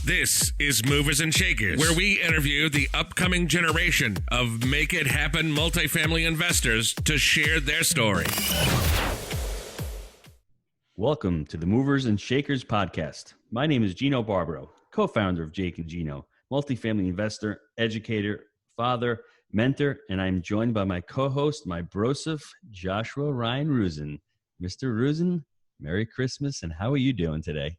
This is Movers and Shakers, where we interview the upcoming generation of Make It Happen multifamily investors to share their story. Welcome to the Movers and Shakers podcast. My name is Gino Barbaro, co-founder of Jake Gino, multifamily investor, educator, father, mentor, and I'm joined by my co-host, my brosif, Joshua Ryan Rusin. Mr. Rusin, Merry Christmas, and how are you doing today?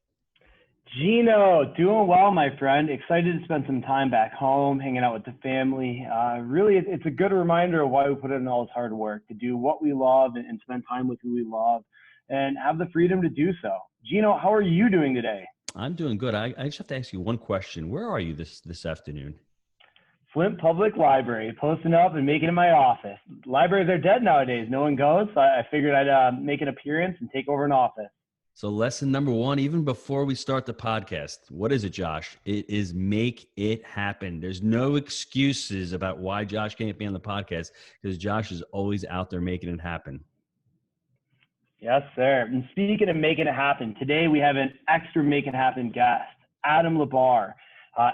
Gino, doing well, my friend. Excited to spend some time back home, hanging out with the family. Really, it's a good reminder of why we put in all this hard work, to do what we love and spend time with who we love and have the freedom to do so. Gino, how are you doing today? I'm doing good. I just have to ask you one question. Where are you this afternoon? Flint Public Library, posting up and making it my office. Libraries are dead nowadays. No one goes, so I figured I'd make an appearance and take over an office. So lesson number one, even before we start the podcast, what is it, Josh? It is make it happen. There's no excuses about why Josh can't be on the podcast because Josh is always out there making it happen. Yes, sir. And speaking of making it happen, today we have an extra make it happen guest, Adam Labarr.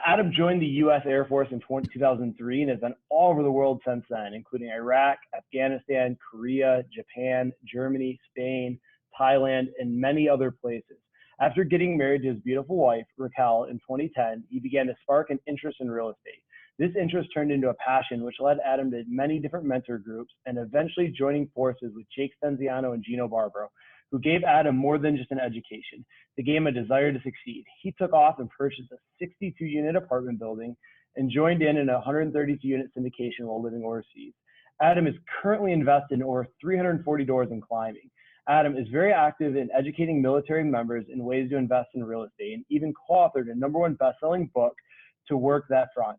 Adam joined the U.S. Air Force in 2003 and has been all over the world since then, including Iraq, Afghanistan, Korea, Japan, Germany, Spain, Thailand, and many other places. After getting married to his beautiful wife, Raquel, in 2010, he began to spark an interest in real estate. This interest turned into a passion, which led Adam to many different mentor groups and eventually joining forces with Jake Stenziano and Gino Barbaro, who gave Adam more than just an education. They gave him a desire to succeed. He took off and purchased a 62-unit apartment building and joined in a 132-unit syndication while living overseas. Adam is currently invested in over 340 doors and climbing. Adam is very active in educating military members in ways to invest in real estate and even co-authored a #1 best-selling book to work that front.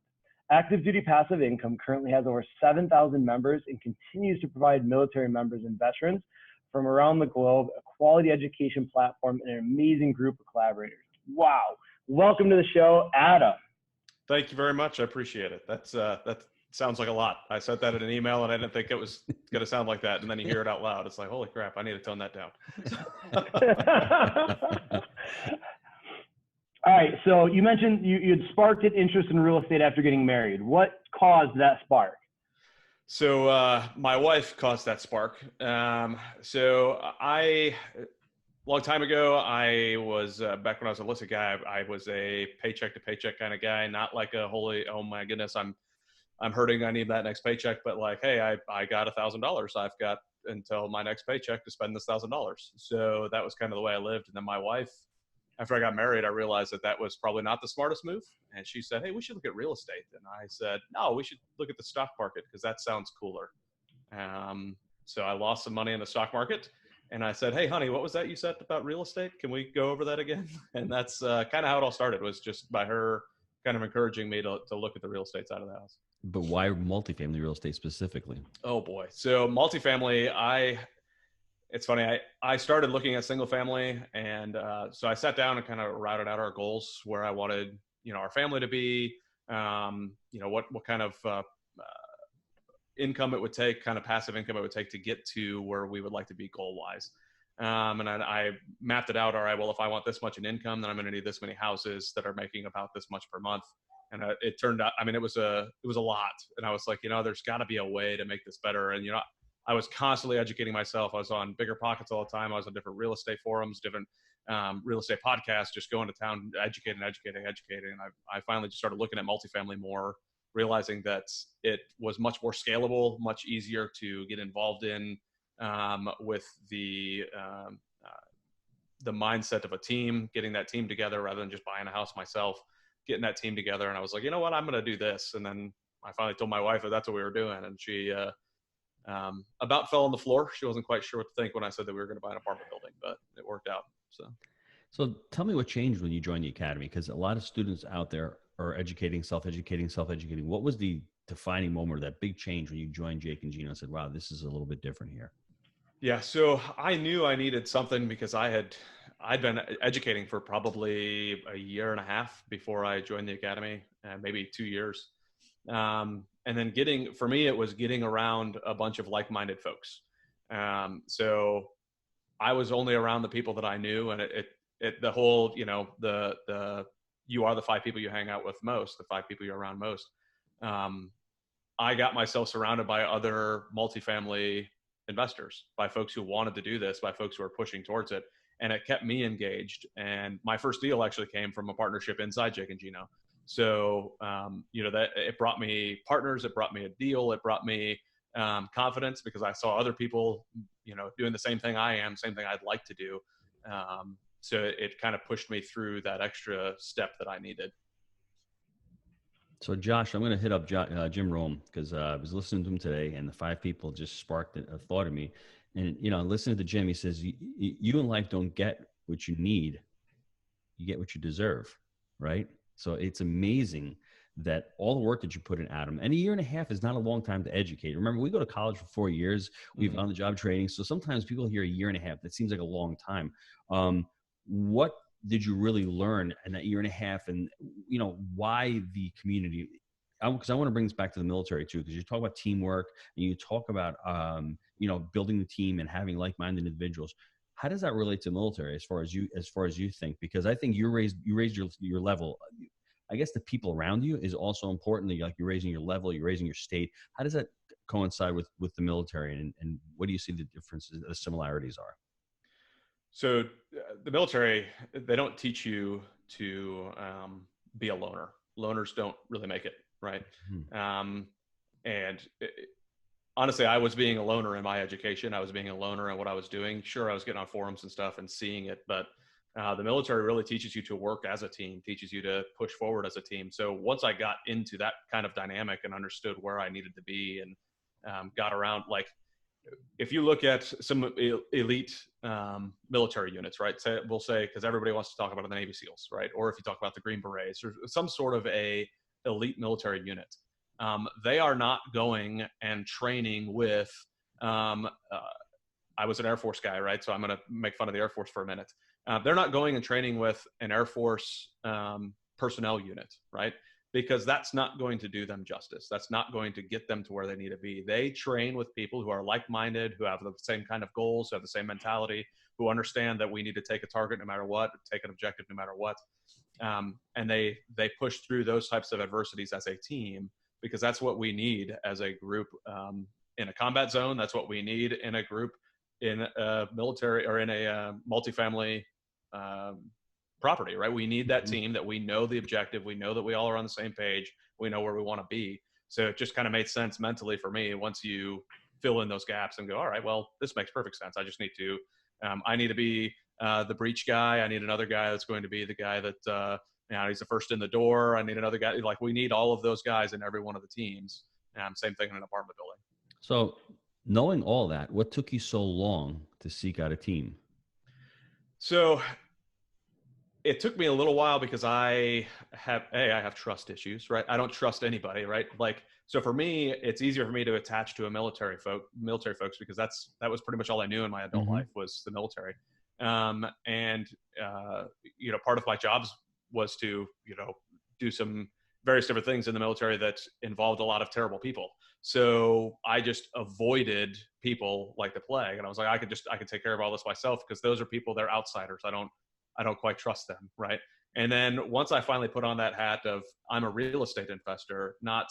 Active Duty Passive Income currently has over 7,000 members and continues to provide military members and veterans from around the globe a quality education platform and an amazing group of collaborators. Wow. Welcome to the show, Adam. Thank you very much. I appreciate it. That sounds like a lot. I sent that in an email and I didn't think it was going to sound like that. And then you hear it out loud. It's like, holy crap, I need to tone that down. All right. So you mentioned you had sparked an interest in real estate after getting married. What caused that spark? So my wife caused that spark. Long time ago, I was, back when I was a listed guy, I was a paycheck to paycheck kind of guy, not like a holy, oh my goodness, I'm hurting, I need that next paycheck, but like, hey, I got $1,000. I've got until my next paycheck to spend this $1,000. So that was kind of the way I lived. And then my wife, after I got married, I realized that was probably not the smartest move. And she said, hey, we should look at real estate. And I said, no, we should look at the stock market because that sounds cooler. So I lost some money in the stock market. And I said, hey, honey, what was that you said about real estate? Can we go over that again? And that's kind of how it all started, was just by her kind of encouraging me to look at the real estate side of the house. But why multifamily real estate specifically? Oh, boy. So multifamily, it's funny. I started looking at single family. And so I sat down and kind of routed out our goals, where I wanted, our family to be, what kind of income it would take, kind of passive income it would take to get to where we would like to be goal wise. And I mapped it out. All right, well, if I want this much in income, then I'm going to need this many houses that are making about this much per month. And it turned out, it was a lot. And I was like, there's got to be a way to make this better. And, I was constantly educating myself. I was on Bigger Pockets all the time. I was on different real estate forums, different real estate podcasts, just going to town, educating. And I finally just started looking at multifamily more, realizing that it was much more scalable, much easier to get involved in, with the mindset of a team, getting that team together rather than just buying a house myself, getting that team together. And I was like, you know what, I'm going to do this. And then I finally told my wife that that's what we were doing. And she about fell on the floor. She wasn't quite sure what to think when I said that we were going to buy an apartment building, but it worked out. So tell me what changed when you joined the academy, because a lot of students out there are educating, self-educating. What was the defining moment, or that big change when you joined Jake and Gino and said, wow, this is a little bit different here? Yeah. So I knew I needed something because I'd been educating for probably a year and a half before I joined the academy, and maybe 2 years. And then for me, it was getting around a bunch of like-minded folks. So I was only around the people that I knew, and the whole, the you are the 5 people you hang out with most, the 5 people you're around most. I got myself surrounded by other multifamily investors, by folks who wanted to do this, by folks who are pushing towards it. And it kept me engaged. And my first deal actually came from a partnership inside Jake and Gino. So, that it brought me partners, it brought me a deal, it brought me confidence, because I saw other people, doing the same thing I am, same thing I'd like to do. So it kind of pushed me through that extra step that I needed. So Josh, I'm going to hit up Jim Rome, because I was listening to him today, and the 5 people just sparked a thought in me. And, listening to Jim, he says, you in life don't get what you need. You get what you deserve, right? So it's amazing that all the work that you put in, Adam, and a year and a half is not a long time to educate. Remember, we go to college for 4 years. We've on the job training. So sometimes people hear a year and a half. That seems like a long time. What did you really learn in that year and a half? And, why the community? Because I want to bring this back to the military too, because you talk about teamwork and you talk about, building the team and having like-minded individuals. How does that relate to the military as far as you think? Because I think you raised your level. I guess the people around you is also important. Like, you're raising your level, you're raising your state. How does that coincide with the military, and what do you see the differences, the similarities are? So the military, they don't teach you to be a loner. Loners don't really make it, right? Honestly, I was being a loner in my education. I was being a loner in what I was doing. Sure, I was getting on forums and stuff and seeing it, but the military really teaches you to work as a team, teaches you to push forward as a team. So once I got into that kind of dynamic and understood where I needed to be, and got around, like, if you look at some elite military units, right? We'll say, because everybody wants to talk about the Navy SEALs, right? Or if you talk about the Green Berets or some sort of a elite military unit, they are not going and training with, I was an Air Force guy, right? So I'm going to make fun of the Air Force for a minute. They're not going and training with an Air Force personnel unit, right? Because that's not going to do them justice. That's not going to get them to where they need to be. They train with people who are like-minded, who have the same kind of goals, who have the same mentality, who understand that we need to take a target no matter what, take an objective no matter what. And they push through those types of adversities as a team, because that's what we need as a group in a combat zone. That's what we need in a group in a military or in a multifamily property, right? We need that team that we know the objective. We know that we all are on the same page. We know where we want to be. So it just kind of made sense mentally for me once you fill in those gaps and go, all right, well, this makes perfect sense. I just need to, I need to be the breach guy. I need another guy that's going to be the guy that, he's the first in the door. I need another guy. Like, we need all of those guys in every one of the teams. Same thing in an apartment building. So knowing all that, what took you so long to seek out a team? So it took me a little while because I have trust issues, right? I don't trust anybody, right? Like, so for me, it's easier for me to attach to a military folks, because that was pretty much all I knew in my adult life was the military. Part of my jobs was to, do some various different things in the military that involved a lot of terrible people. So I just avoided people like the plague. And I was like, I could take care of all this myself, because those are people, they're outsiders. I don't quite trust them. Right. And then once I finally put on that hat of, I'm a real estate investor, not,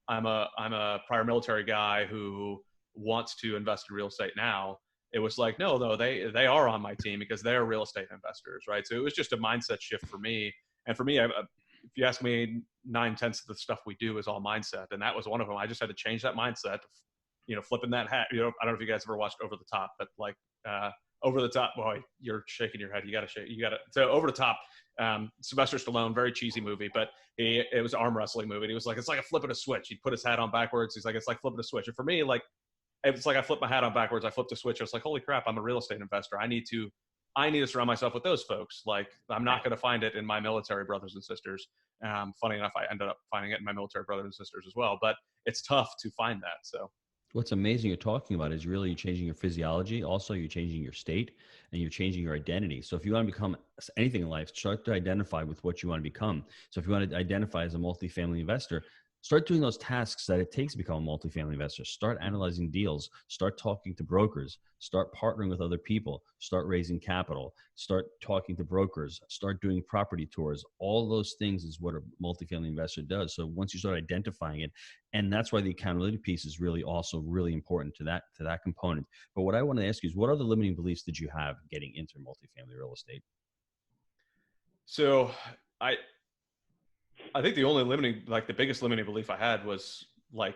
I'm a prior military guy who wants to invest in real estate now. It was like, no, they are on my team because they're real estate investors. Right. So it was just a mindset shift for me. And for me, if you ask me, 9/10 of the stuff we do is all mindset. And that was one of them. I just had to change that mindset, flipping that hat. I don't know if you guys ever watched Over the Top, but like, Over the Top, boy, you're shaking your head. So Over the Top, Sylvester Stallone, very cheesy movie, but it was an arm wrestling movie. And he was like, it's like a flipping a switch. He'd put his hat on backwards. He's like, it's like flipping a switch. And for me, like, it's like I flipped my hat on backwards. I flipped a switch. I was like, holy crap, I'm a real estate investor. I need to surround myself with those folks. Like, I'm not going to find it in my military brothers and sisters. Funny enough, I ended up finding it in my military brothers and sisters as well, but it's tough to find that. So what's amazing you're talking about is really changing your physiology. Also, you're changing your state and you're changing your identity. So if you want to become anything in life, start to identify with what you want to become. So if you want to identify as a multifamily investor, Start doing those tasks that it takes to become a multifamily investor. Start analyzing deals, start talking to brokers, start partnering with other people, start raising capital, start talking to brokers, start doing property tours. All those things is what a multifamily investor does. So once you start identifying it, and that's why the accountability piece is really also really important to that component. But what I want to ask you is, what other limiting beliefs did you have getting into multifamily real estate? So I think the only limiting, like the biggest limiting belief I had was like,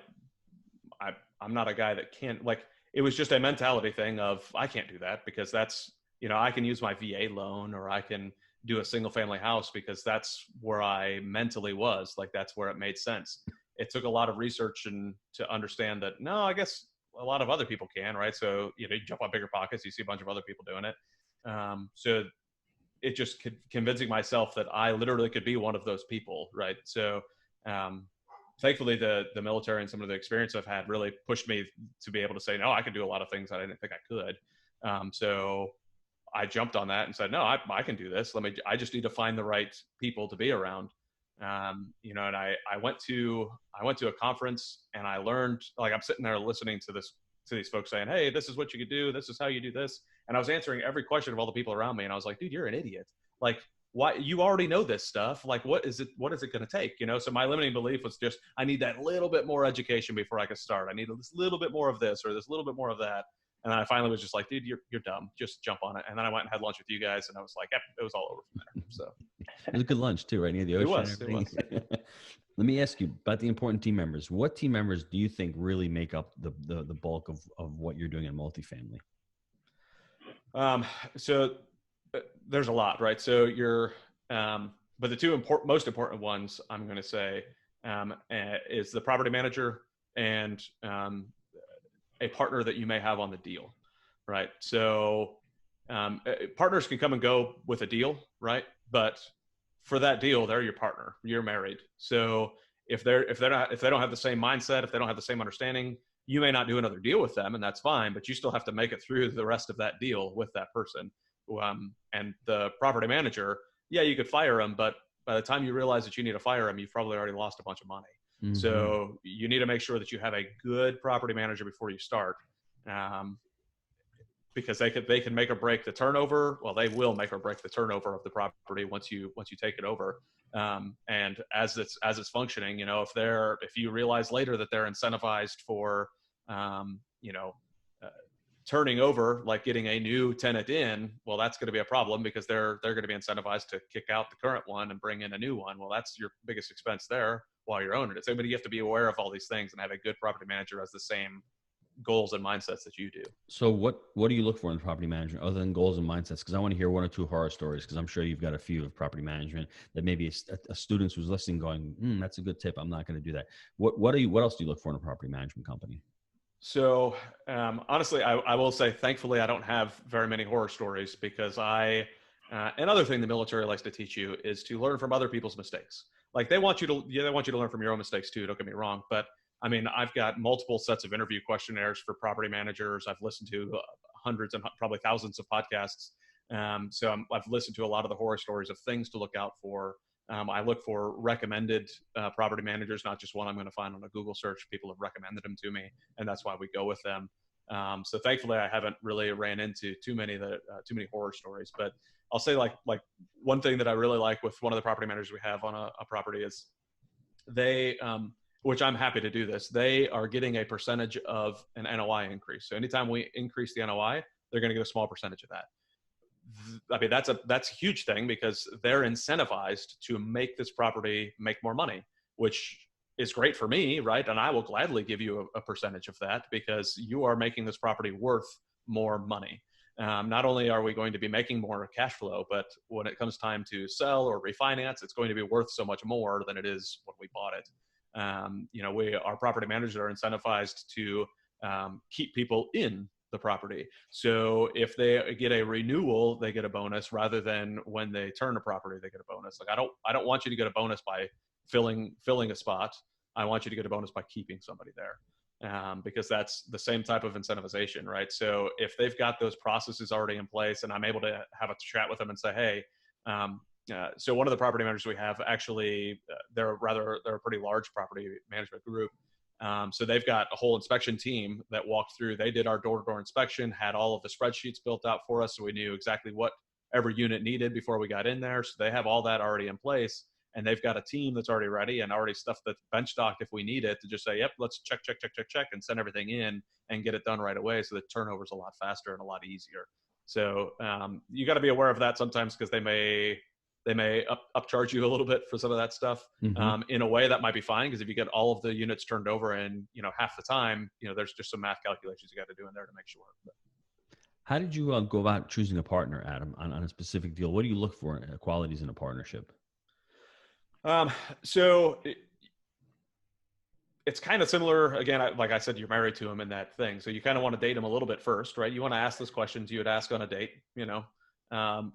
I'm not a guy that can't, like, it was just a mentality thing of, I can't do that because that's, I can use my VA loan, or I can do a single family house because that's where I mentally was. Like, that's where it made sense. It took a lot of research and to understand that, no, I guess a lot of other people can, right? So, you jump on Bigger Pockets, you see a bunch of other people doing it. So it just convincing myself that I literally could be one of those people, right? So thankfully the military and some of the experience I've had really pushed me to be able to say, no, I can do a lot of things that I didn't think I could. So I jumped on that and said, no, I can do this. I just need to find the right people to be around. And I went to a conference and I learned, like, I'm sitting there listening to these folks saying, hey, this is what you could do. This is how you do this. And I was answering every question of all the people around me. And I was like, dude, you're an idiot. Like, why? You already know this stuff. Like, what is it going to take? So my limiting belief was just, I need that little bit more education before I can start. I need this little bit more of this or this little bit more of that. And then I finally was just like, dude, you're dumb. Just jump on it. And then I went and had lunch with you guys and I was like, yep, it was all over from there. So it was a good lunch too, right near the ocean. It was. Let me ask you about the important team members. What team members do you think really make up the bulk of what you're doing in multifamily? So there's a lot, right? So but the two most important ones I'm going to say is the property manager and a partner that you may have on the deal, right? So partners can come and go with a deal, right? But for that deal, they're your partner. You're married. So if they don't have the same mindset, if they don't have the same understanding, you may not do another deal with them, and that's fine. But you still have to make it through the rest of that deal with that person. And the property manager, yeah, you could fire them, but by the time you realize that you need to fire them, you've probably already lost a bunch of money. Mm-hmm. So you need to make sure that you have a good property manager before you start. Because they can make or break the turnover. Well, they will make or break the turnover of the property once you take it over. And as it's functioning, if you realize later that they're incentivized for, turning over, like getting a new tenant in, well, that's going to be a problem because they're going to be incentivized to kick out the current one and bring in a new one. Well, that's your biggest expense there while you're owning it. So, but you have to be aware of all these things and have a good property manager has the same goals and mindsets that you do. So what do you look for in the property management other than goals and mindsets? Because I want to hear one or two horror stories, because I'm sure you've got a few of property management that maybe a student who's listening going, that's a good tip. I'm not going to do that. What else do you look for in a property management company? So honestly, I will say, thankfully, I don't have very many horror stories because another thing the military likes to teach you is to learn from other people's mistakes. Like they want you to learn from your own mistakes too. Don't get me wrong, but I mean, I've got multiple sets of interview questionnaires for property managers. I've listened to hundreds and probably thousands of podcasts. So I've listened to a lot of the horror stories of things to look out for. I look for recommended property managers, not just one I'm going to find on a Google search. People have recommended them to me, and that's why we go with them. So thankfully, I haven't really ran into too many horror stories. But I'll say like one thing that I really like with one of the property managers we have on a property is they, which I'm happy to do this, they are getting a percentage of an NOI increase. So anytime we increase the NOI, they're going to get a small percentage of that. I mean, that's a huge thing because they're incentivized to make this property make more money, which is great for me, right? And I will gladly give you a percentage of that because you are making this property worth more money. Not only are we going to be making more cash flow, but when it comes time to sell or refinance, it's going to be worth so much more than it is when we bought it. Our property managers are incentivized to keep people in the property. So if they get a renewal, they get a bonus rather than when they turn a property, they get a bonus. Like I don't want you to get a bonus by filling a spot. I want you to get a bonus by keeping somebody there. Because that's the same type of incentivization, right? So if they've got those processes already in place and I'm able to have a chat with them and say, hey, so one of the property managers we have actually, they're a pretty large property management group. So they've got a whole inspection team that walked through. They did our door-to-door inspection, had all of the spreadsheets built out for us, so we knew exactly what every unit needed before we got in there. So they have all that already in place, and they've got a team that's already ready and already stuff that's bench stocked if we need it to just say, yep, let's check, and send everything in and get it done right away. So the turnover's a lot faster and a lot easier. So you got to be aware of that sometimes, because they may upcharge you a little bit for some of that stuff. In a way that might be fine, because if you get all of the units turned over in, half the time, there's just some math calculations you got to do in there to make sure. How did you go about choosing a partner, Adam, on a specific deal? What do you look for qualities in a partnership? So it's kind of similar. Again, like I said, you're married to him in that thing. So you kind of want to date him a little bit first, right? You want to ask those questions you would ask on a date,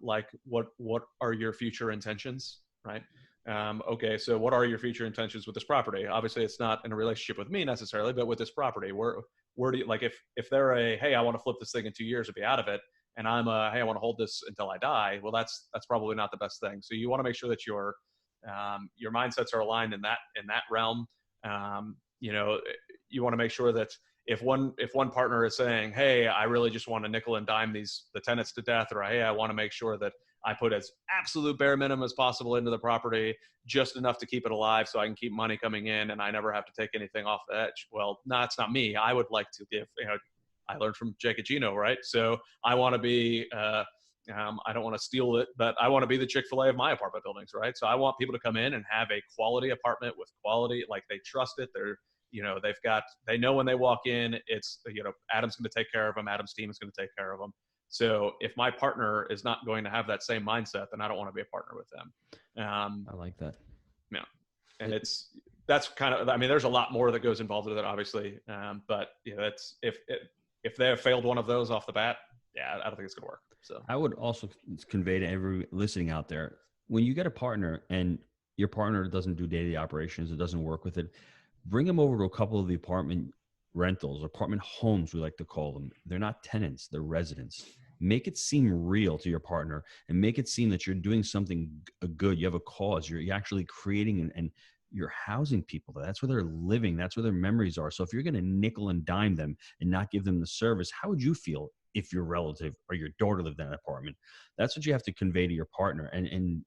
like what are your future intentions, right? Okay, so what are your future intentions with this property? Obviously, it's not in a relationship with me necessarily, but with this property, where do you, like, if they're hey, I want to flip this thing in 2 years and be out of it, and I'm hey, I want to hold this until I die. Well, that's probably not the best thing. So you want to make sure that your mindsets are aligned in that realm. You want to make sure that if one partner is saying, hey, I really just want to nickel and dime the tenants to death, or hey, I want to make sure that I put as absolute bare minimum as possible into the property, just enough to keep it alive so I can keep money coming in and I never have to take anything off the edge. Well, no, it's not me. I would like to give, I learned from Jake Gino, right? So I want to be, I don't want to steal it, but I want to be the Chick-fil-A of my apartment buildings, right? So I want people to come in and have a quality apartment with quality, like they trust it. They're, they know when they walk in, it's, Adam's going to take care of them. Adam's team is going to take care of them. So if my partner is not going to have that same mindset, then I don't want to be a partner with them. I like that. Yeah. And that's kind of, there's a lot more that goes involved with it, obviously. But that's, if they have failed one of those off the bat, yeah, I don't think it's going to work. So I would also convey to every listening out there, when you get a partner and your partner doesn't do daily operations, it doesn't work with it, bring them over to a couple of the apartment rentals, apartment homes, we like to call them. They're not tenants, they're residents. Make it seem real to your partner and make it seem that you're doing something good. You have a cause. You're actually creating and you're housing people. That's where they're living. That's where their memories are. So if you're going to nickel and dime them and not give them the service, how would you feel if your relative or your daughter lived in an apartment? That's what you have to convey to your partner. And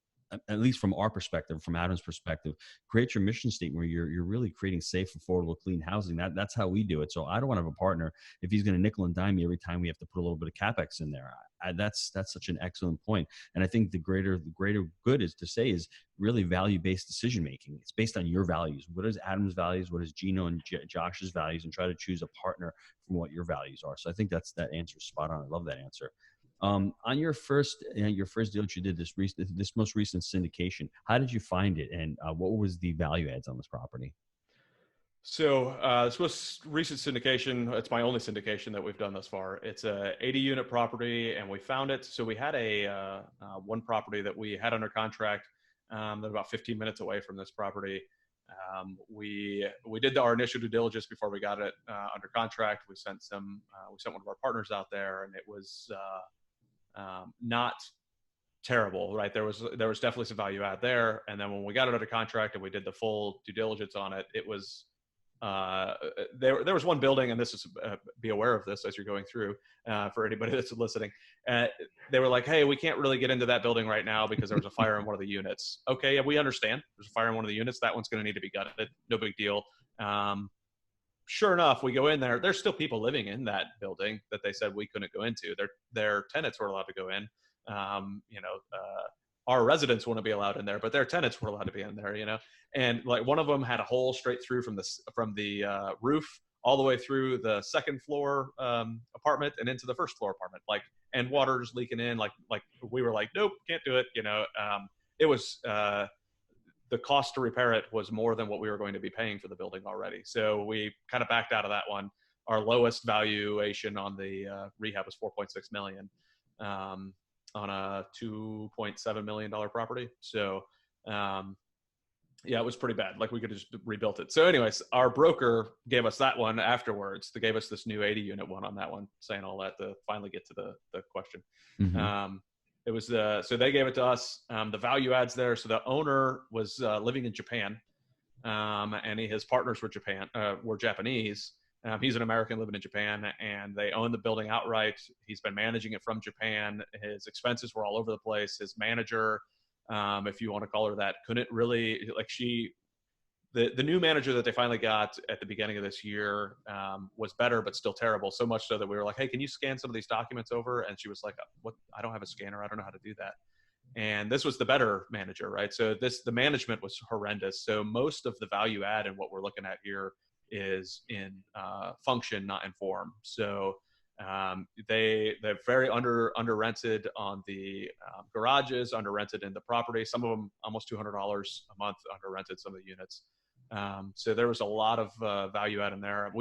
at least from our perspective, from Adam's perspective, create your mission statement where you're really creating safe, affordable, clean housing. That's how we do it. So I don't want to have a partner if he's going to nickel and dime me every time we have to put a little bit of CapEx in there. That's such an excellent point. And I think the greater good is to say is really value-based decision making. It's based on your values. What is Adam's values? What is Gino and Josh's values? And try to choose a partner from what your values are. So I think that answer is spot on. I love that answer. On your first deal that you did, this most recent syndication, how did you find it, and what was the value adds on this property? So this was recent syndication. It's my only syndication that we've done thus far. It's a 80-unit property, and we found it. So we had a one property that we had under contract that about 15 minutes away from this property. We did our initial due diligence before we got it under contract. We sent one of our partners out there, and it was not terrible, right? There was definitely some value add there. And then when we got it under contract and we did the full due diligence on it, it was there was one building, and this is be aware of this as you're going through for anybody that's listening. They were like, hey, we can't really get into that building right now because there was a fire in one of the units. Okay, yeah, we understand. There's a fire in one of the units. That one's going to need to be gutted. No big deal. Sure enough, we go in there. There's still people living in that building that they said we couldn't go into. Their tenants were allowed to go in. Our residents wouldn't be allowed in there, but their tenants were allowed to be in there. And like one of them had a hole straight through from the roof all the way through the second floor apartment and into the first floor apartment. And water's leaking in. Like we were like, nope, can't do it. It was. The cost to repair it was more than what we were going to be paying for the building already. So we kind of backed out of that one. Our lowest valuation on the rehab was $4.6 million on a $2.7 million property. So yeah, it was pretty bad. Like we could have just rebuilt it. So anyways, our broker gave us that one afterwards. They gave us this new 80 unit one on that one, saying all that to finally get to the question. Mm-hmm. It was so they gave it to us. The value adds there. So the owner was living in Japan, and his partners were Japanese. He's an American living in Japan, and they own the building outright. He's been managing it from Japan. His expenses were all over the place. His manager, if you want to call her that, couldn't really, like, the new manager that they finally got at the beginning of this year was better, but still terrible. So much so that we were like, hey, can you scan some of these documents over? And she was like, what? I don't have a scanner. I don't know how to do that. And this was the better manager, right? So the management was horrendous. So most of the value add in what we're looking at here is in function, not in form. So they're very under rented on the garages, under rented in the property. Some of them almost $200 a month under rented some of the units. So there was a lot of value add in there.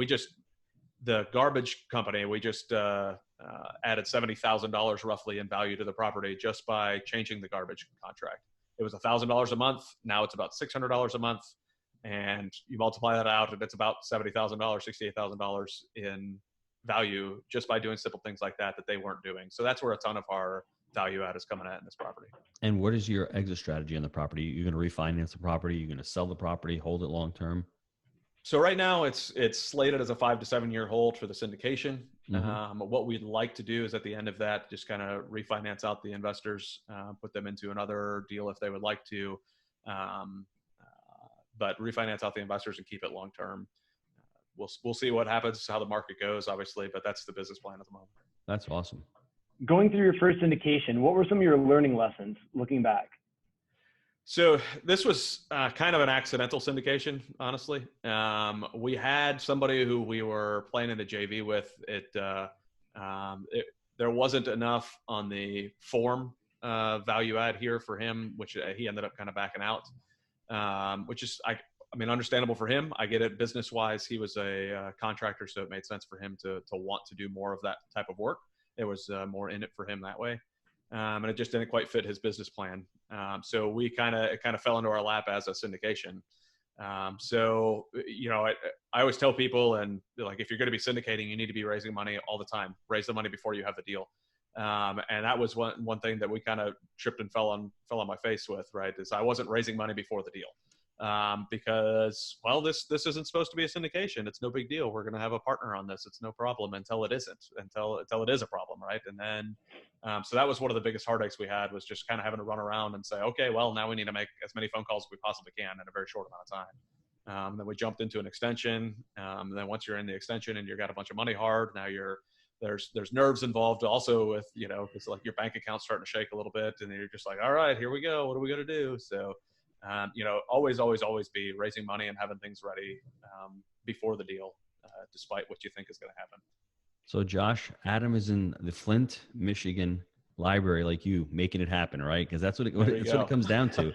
The garbage company, we just added $70,000 roughly in value to the property just by changing the garbage contract. It was $1,000 a month. Now it's about $600 a month. And you multiply that out, and it's about $70,000, $68,000 in value just by doing simple things like that they weren't doing. So that's where a ton of our value add is coming at in this property. And what is your exit strategy on the property? You're going to refinance the property? You're going to sell the property, hold it long term? So right now it's slated as a 5 to 7 year hold for the syndication. Mm-hmm. What we'd like to do is at the end of that, just kind of refinance out the investors, put them into another deal if they would like to. But refinance out the investors and keep it long term. We'll see what happens, how the market goes, obviously, but that's the business plan at the moment. That's awesome. Going through your first syndication, what were some of your learning lessons looking back? So this was kind of an accidental syndication, honestly. We had somebody who we were playing in the JV with. There wasn't enough on the form value add here for him, which he ended up kind of backing out. Which is, I mean, understandable for him. I get it business wise. He was a contractor, so it made sense for him to want to do more of that type of work. There was more in it for him that way. And it just didn't quite fit his business plan. So it kind of fell into our lap as a syndication. So, you know, I always tell people, and like, if you're going to be syndicating, you need to be raising money all the time. Raise the money before you have the deal. And that was one thing that we kind of tripped and fell on my face with, right? Is I wasn't raising money before the deal. Because, well, this isn't supposed to be a syndication. It's no big deal. We're going to have a partner on this. It's no problem until it isn't, until it is a problem. Right. And then, so that was one of the biggest heartaches we had, was just kind of having to run around and say, okay, well, now we need to make as many phone calls as we possibly can in a very short amount of time. Then we jumped into an extension. And then once you're in the extension and you've got a bunch of money hard, now there's nerves involved also with, you know, it's like your bank account's starting to shake a little bit, and you're just like, all right, here we go. What are we going to do? So, you know, always be raising money and having things ready before the deal, despite what you think is going to happen. So Josh, Adam is in the Flint, Michigan library, like you, making it happen, right? Because that's what it comes down to.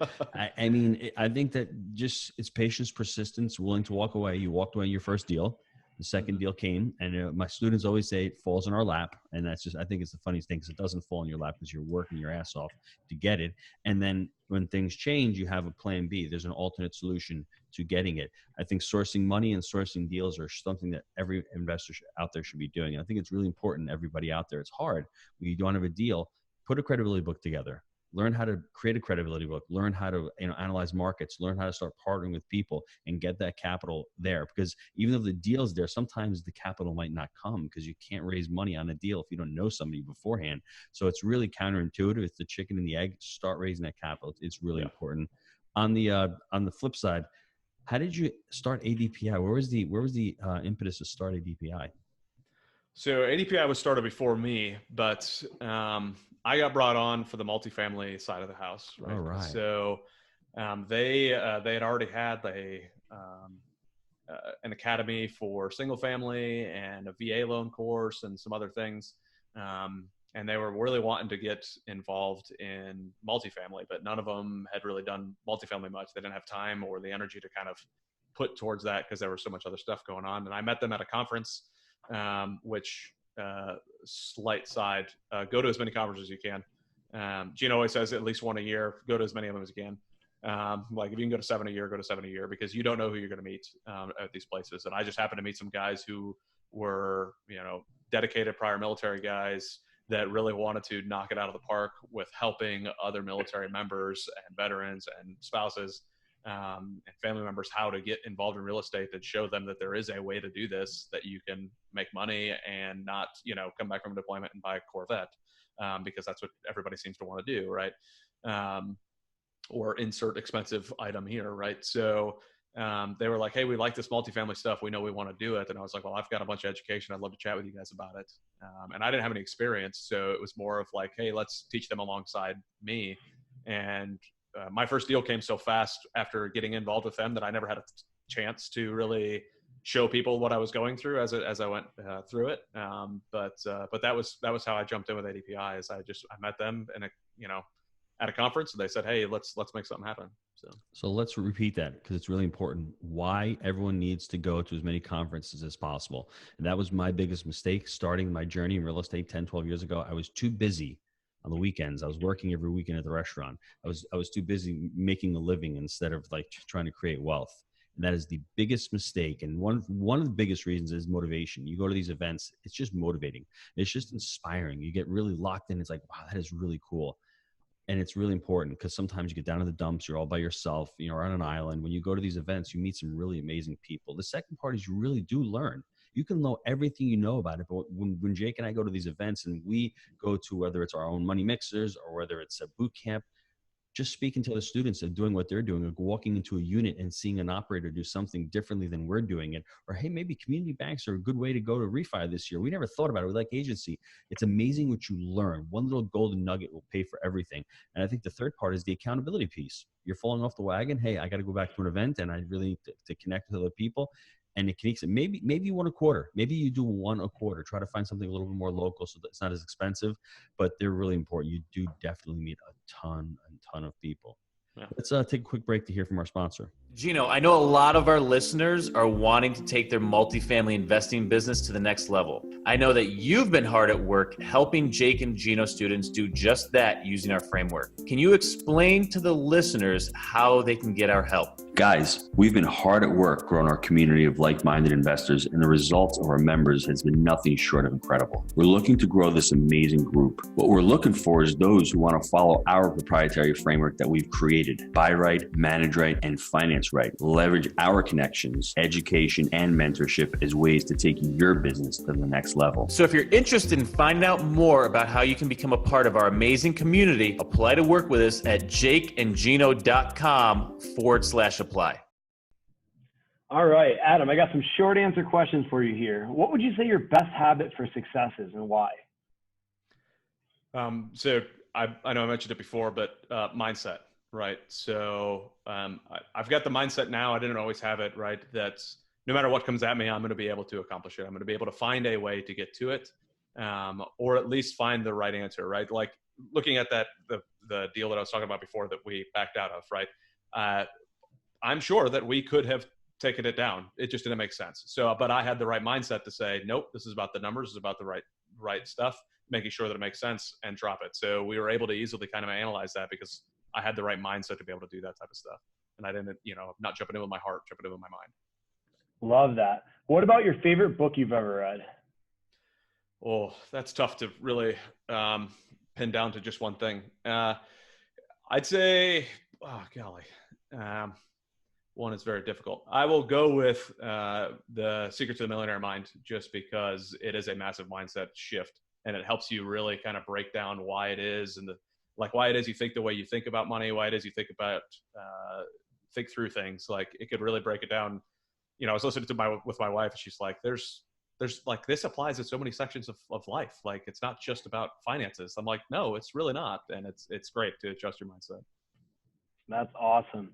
I mean, I think that just it's patience, persistence, willing to walk away. You walked away in your first deal. The second deal came, and my students always say it falls in our lap. And that's just, I think it's the funniest thing, because it doesn't fall in your lap because you're working your ass off to get it. And then when things change, you have a plan B. There's an alternate solution to getting it. I think sourcing money and sourcing deals are something that every investor out there should be doing. And I think it's really important, everybody out there. It's hard when you don't have a deal. Put a credibility book together. Learn how to create a credibility book, learn how to analyze markets, learn how to start partnering with people and get that capital there. Because even if the deal's there, sometimes the capital might not come because you can't raise money on a deal if you don't know somebody beforehand. So it's really counterintuitive. It's the chicken and the egg. Start raising that capital. It's really important. On the flip side, how did you start ADPI? Where was the impetus to start ADPI? So ADPI was started before me, but I got brought on for the multifamily side of the house. Right? All right. So they had already had an academy for single family and a VA loan course and some other things. And they were really wanting to get involved in multifamily, but none of them had really done multifamily much. They didn't have time or the energy to kind of put towards that because there was so much other stuff going on. And I met them at a conference, which slight side, go to as many conferences as you can. Gino always says at least one a year, go to as many of them as you can. Like if you can go to 7 a year, go to 7 a year, because you don't know who you're going to meet at these places. And I just happened to meet some guys who were, you know, dedicated prior military guys, that really wanted to knock it out of the park with helping other military members and veterans and spouses and family members how to get involved in real estate, and show them that there is a way to do this, that you can make money and not, come back from deployment and buy a Corvette, because that's what everybody seems to want to do, right? Or insert expensive item here, right? So they were like, hey, we like this multifamily stuff. We know we want to do it. And I was like, well, I've got a bunch of education. I'd love to chat with you guys about it. And I didn't have any experience. So it was more of like, hey, let's teach them alongside me. And my first deal came so fast after getting involved with them that I never had a chance to really show people what I was going through as I went through it. But that was how I jumped in with ADPI. Is I met them in at a conference, and they said, hey, let's make something happen. So let's repeat that, because it's really important. Why everyone needs to go to as many conferences as possible. And that was my biggest mistake starting my journey in real estate 10, 12 years ago. I was too busy on the weekends. I was working every weekend at the restaurant. I was too busy making a living instead of like trying to create wealth. And that is the biggest mistake. And one of the biggest reasons is motivation. You go to these events, it's just motivating. It's just inspiring. You get really locked in. It's like, wow, that is really cool. And it's really important, because sometimes you get down to the dumps, you're all by yourself, you're on an island. When you go to these events, you meet some really amazing people. The second part is you really do learn. You can know everything you know about it. But when Jake and I go to these events, and we go to, whether it's our own money mixers or whether it's a boot camp, just speaking to the students and doing what they're doing, or walking into a unit and seeing an operator do something differently than we're doing it. Or, hey, maybe community banks are a good way to go to refi this year. We never thought about it. We like agency. It's amazing what you learn. One little golden nugget will pay for everything. And I think the third part is the accountability piece. You're falling off the wagon. Hey, I got to go back to an event, and I really need to connect with other people. And it connects. Maybe you want a quarter. Maybe you do one a quarter. Try to find something a little bit more local so that it's not as expensive, but they're really important. You do definitely meet a ton of people. Yeah. Let's take a quick break to hear from our sponsor. Gino, I know a lot of our listeners are wanting to take their multifamily investing business to the next level. I know that you've been hard at work helping Jake and Gino students do just that using our framework. Can you explain to the listeners how they can get our help? Guys, we've been hard at work growing our community of like-minded investors, and the results of our members has been nothing short of incredible. We're looking to grow this amazing group. What we're looking for is those who want to follow our proprietary framework that we've created: buy right, manage right, and finance right. Leverage our connections, education, and mentorship as ways to take your business to the next level. So if you're interested in finding out more about how you can become a part of our amazing community, apply to work with us at jakeandgino.com/apply. All right, Adam, I got some short answer questions for you here. What would you say your best habit for success is, and why? So I know I mentioned it before, but mindset, right? So I've got the mindset now. I didn't always have it, right? That's no matter what comes at me, I'm going to be able to accomplish it. I'm going to be able to find a way to get to it, or at least find the right answer, right? Like looking at that, the deal that I was talking about before that we backed out of, right? I'm sure that we could have taken it down. It just didn't make sense. So, but I had the right mindset to say, nope, this is about the numbers, this is about the right stuff, making sure that it makes sense, and drop it. So we were able to easily kind of analyze that because I had the right mindset to be able to do that type of stuff. And I didn't, not jumping in with my heart, jumping in with my mind. Love that. What about your favorite book you've ever read? Oh, that's tough to really pin down to just one thing. I'd say, oh, golly. One is very difficult. I will go with The Secret to the Millionaire Mind, just because it is a massive mindset shift, and it helps you really kind of break down why it is, and why it is you think the way you think about money, why it is you think through things. Like, it could really break it down. I was listening with my wife, and she's like, there's like, this applies to so many sections of life. Like, it's not just about finances. I'm like, no, it's really not. And it's great to adjust your mindset. That's awesome.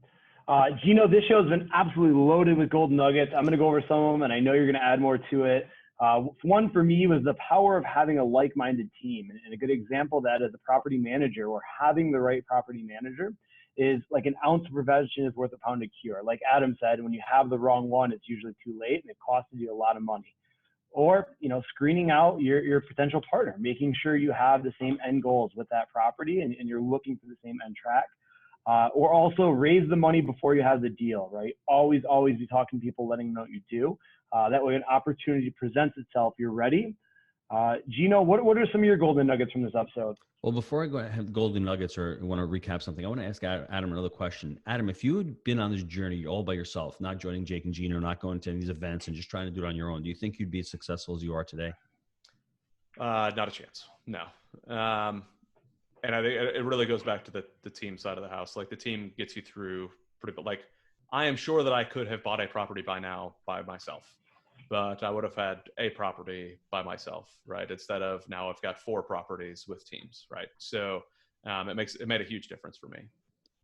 Gino, this show has been absolutely loaded with golden nuggets. I'm going to go over some of them, and I know you're going to add more to it. One for me was the power of having a like-minded team. And a good example of that is a property manager, or having the right property manager is like an ounce of prevention is worth a pound of cure. Like Adam said, when you have the wrong one, it's usually too late, and it costs you a lot of money. Or, screening out your potential partner, making sure you have the same end goals with that property, and you're looking for the same end track. Or also raise the money before you have the deal, right? Always be talking to people, letting them know what you do. That way, an opportunity presents itself, you're ready. Gino, what are some of your golden nuggets from this episode? Well, before I go have golden nuggets or want to recap something, I want to ask Adam another question. Adam, if you had been on this journey all by yourself, not joining Jake and Gino, not going to any of these events and just trying to do it on your own, do you think you'd be as successful as you are today? Not a chance. No. And I think it really goes back to the team side of the house. Like the team gets you through like I am sure that I could have bought a property by now by myself, but I would have had a property by myself, right? Instead of now I've got 4 properties with teams, right? So it made a huge difference for me.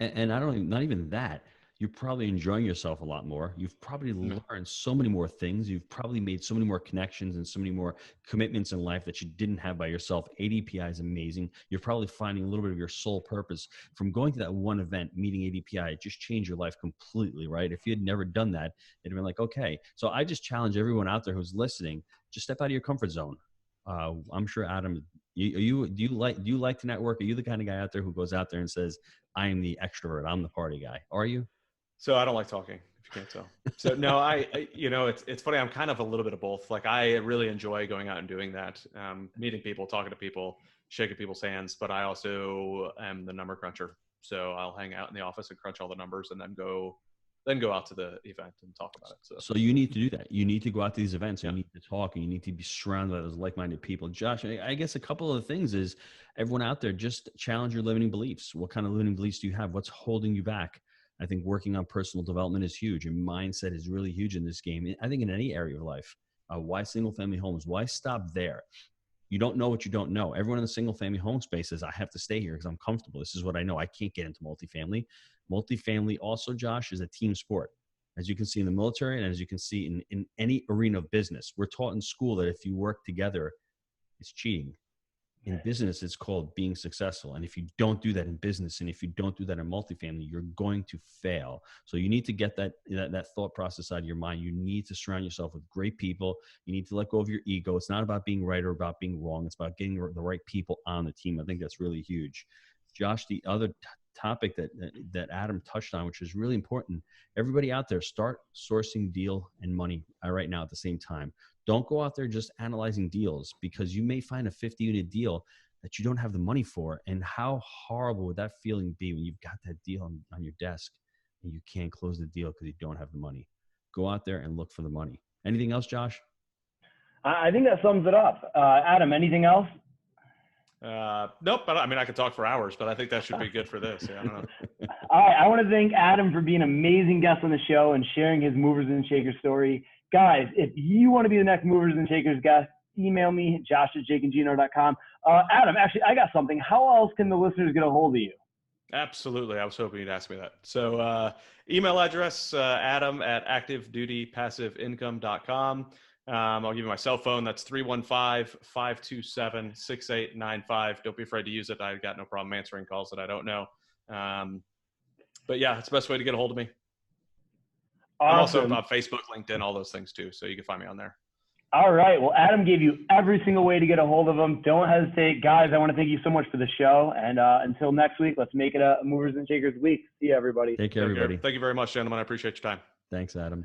And not even that. You're probably enjoying yourself a lot more. You've probably learned so many more things. You've probably made so many more connections and so many more commitments in life that you didn't have by yourself. ADPI is amazing. You're probably finding a little bit of your soul purpose from going to that one event, meeting ADPI. It just changed your life completely, right? If you had never done that, it'd have been like, okay. So I just challenge everyone out there who's listening, just step out of your comfort zone. I'm sure Adam, do you like to network? Are you the kind of guy out there who goes out there and says, I am the extrovert, I'm the party guy? Are you? So I don't like talking, if you can't tell. So no, I it's funny. I'm kind of a little bit of both. Like I really enjoy going out and doing that, meeting people, talking to people, shaking people's hands. But I also am the number cruncher. So I'll hang out in the office and crunch all the numbers, and then go out to the event and talk about it. So you need to do that. You need to go out to these events. And you need to talk, and you need to be surrounded by those like-minded people. Josh, I guess a couple of the things is everyone out there, just challenge your limiting beliefs. What kind of limiting beliefs do you have? What's holding you back? I think working on personal development is huge, and mindset is really huge in this game. I think in any area of life. Why single family homes? Why stop there? You don't know what you don't know. Everyone in the single family home space says, I have to stay here because I'm comfortable. This is what I know. I can't get into multifamily. Multifamily also, Josh, is a team sport. As you can see in the military and as you can see in any arena of business, we're taught in school that if you work together, it's cheating. In business, it's called being successful. And if you don't do that in business, and if you don't do that in multifamily, you're going to fail. So you need to get that thought process out of your mind. You need to surround yourself with great people. You need to let go of your ego. It's not about being right or about being wrong. It's about getting the right people on the team. I think that's really huge. Josh, the other topic that Adam touched on, which is really important, everybody out there, start sourcing deal and money right now at the same time. Don't go out there just analyzing deals, because you may find a 50-unit deal that you don't have the money for. And how horrible would that feeling be when you've got that deal on your desk and you can't close the deal because you don't have the money? Go out there and look for the money. Anything else, Josh? I think that sums it up. Adam, anything else? Nope. But I mean, I could talk for hours, but I think that should be good for this. Yeah, I don't know. All right. I want to thank Adam for being an amazing guest on the show and sharing his movers and shakers story. Guys, if you want to be the next movers and shakers guest, email me, josh@jakeandgino.com. Adam, actually, I got something. How else can the listeners get a hold of you? Absolutely. I was hoping you'd ask me that. So email address, adam@activedutypassiveincome.com. I'll give you my cell phone. That's 315-527-6895. Don't be afraid to use it. I got no problem answering calls that I don't know. But yeah, it's the best way to get a hold of me. Awesome. I'm also on Facebook, LinkedIn, all those things too. So you can find me on there. All right. Well, Adam gave you every single way to get a hold of him. Don't hesitate. Guys, I want to thank you so much for the show. And until next week, let's make it a Movers and Shakers week. See you, everybody. Take care, everybody. Thank you very much, gentlemen. I appreciate your time. Thanks, Adam.